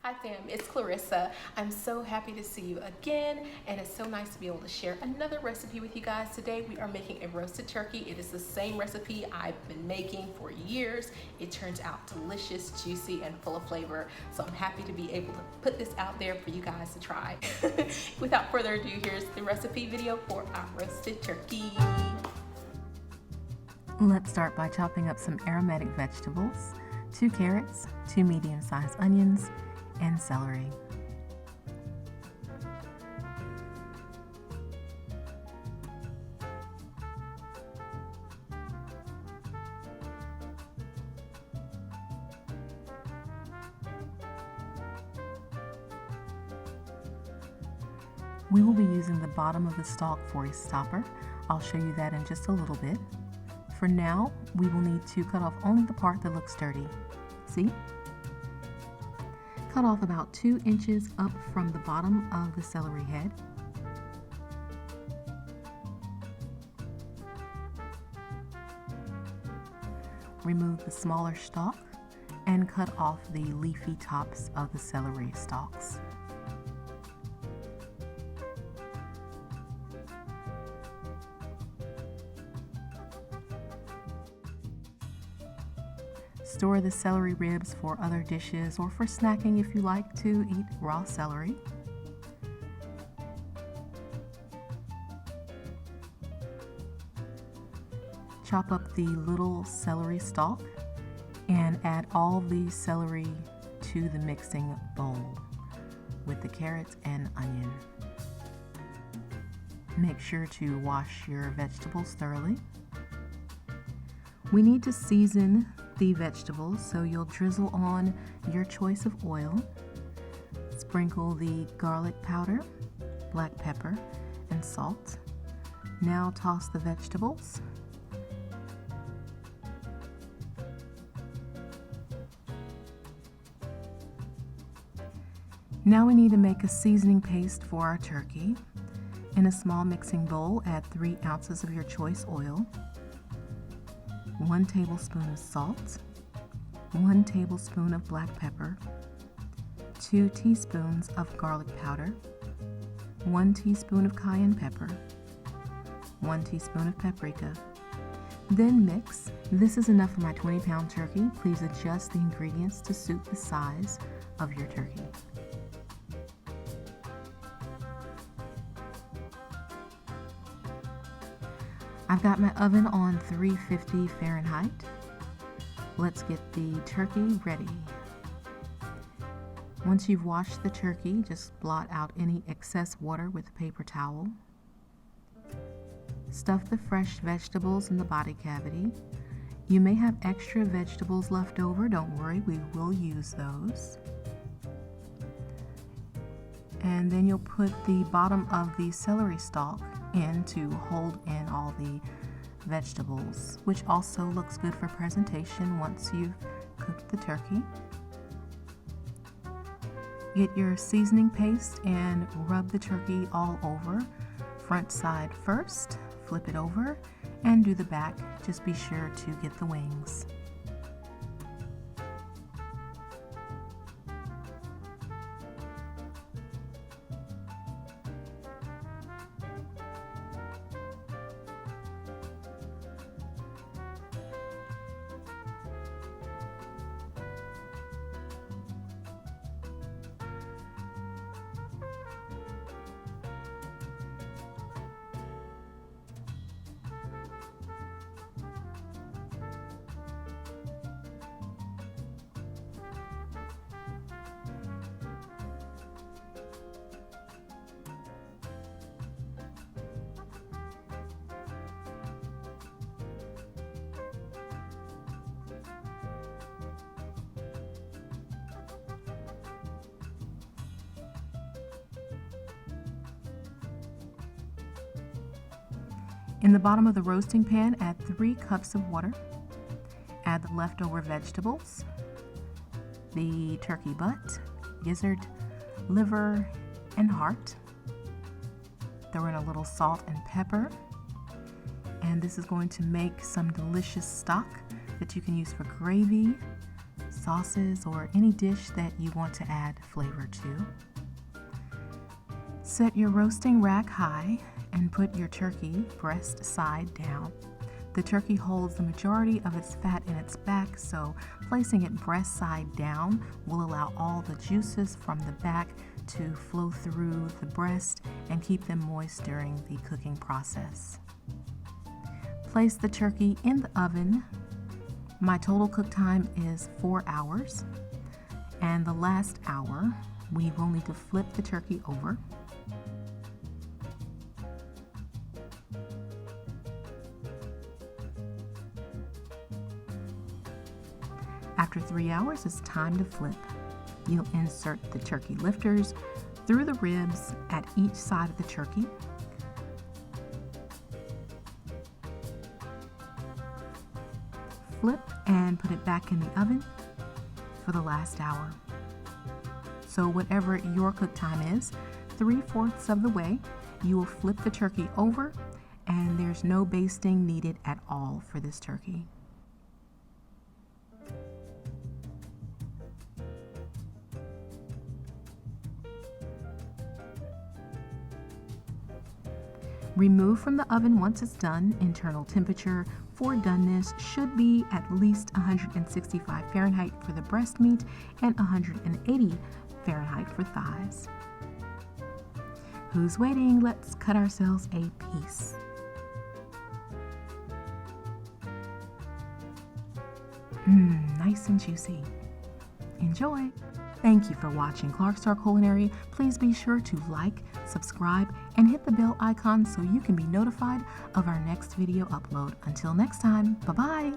Hi fam, it's Clarissa. I'm so happy to see you again, and it's so nice to be able to share another recipe with you guys. Today we are making a roasted turkey. It is the same recipe I've been making for years. It turns out delicious, juicy, and full of flavor. So I'm happy to be able to put this out there for you guys to try. Without further ado, here's the recipe video for our roasted turkey. Let's start by chopping up some aromatic vegetables, 2 carrots, 2 medium-sized onions, and celery. We will be using the bottom of the stalk for a stopper. I'll show you that in just a little bit. For now, we will need to cut off only the part that looks dirty. See? Cut off about 2 inches up from the bottom of the celery head. Remove the smaller stalk and cut off the leafy tops of the celery stalks. Store the celery ribs for other dishes or for snacking if you like to eat raw celery. Chop up the little celery stalk and add all the celery to the mixing bowl with the carrots and onion. Make sure to wash your vegetables thoroughly. We need to season the vegetables, so you'll drizzle on your choice of oil. Sprinkle the garlic powder, black pepper, and salt. Now toss the vegetables. Now we need to make a seasoning paste for our turkey. In a small mixing bowl, add 3 ounces of your choice oil, 1 tablespoon of salt, 1 tablespoon of black pepper, 2 teaspoons of garlic powder, 1 teaspoon of cayenne pepper, 1 teaspoon of paprika. Then mix. This is enough for my 20-pound turkey. Please adjust the ingredients to suit the size of your turkey. I've got my oven on 350 Fahrenheit. Let's get the turkey ready. Once you've washed the turkey, just blot out any excess water with a paper towel. Stuff the fresh vegetables in the body cavity. You may have extra vegetables left over. Don't worry, we will use those. And then you'll put the bottom of the celery stalk in to hold in all the vegetables, which also looks good for presentation once you've cooked the turkey. Get your seasoning paste and rub the turkey all over, front side first, flip it over, and do the back. Just be sure to get the wings. In the bottom of the roasting pan, add 3 cups of water. Add the leftover vegetables, the turkey butt, gizzard, liver, and heart. Throw in a little salt and pepper. And this is going to make some delicious stock that you can use for gravy, sauces or any dish that you want to add flavor to. Set your roasting rack high and put your turkey breast side down. The turkey holds the majority of its fat in its back, so placing it breast side down will allow all the juices from the back to flow through the breast and keep them moist during the cooking process. Place the turkey in the oven. My total cook time is 4 hours, and the last hour we will need to flip the turkey over. After 3 hours, it's time to flip. You'll insert the turkey lifters through the ribs at each side of the turkey. Flip and put it back in the oven for the last hour. So whatever your cook time is, 3/4 of the way, you will flip the turkey over, and there's no basting needed at all for this turkey. Remove from the oven once it's done. Internal temperature for doneness should be at least 165 Fahrenheit for the breast meat and 180 Fahrenheit for thighs. Who's waiting? Let's cut ourselves a piece. Nice and juicy. Enjoy! Thank you for watching Clark Star Culinary. Please be sure to like, subscribe, and hit the bell icon so you can be notified of our next video upload. Until next time, bye-bye!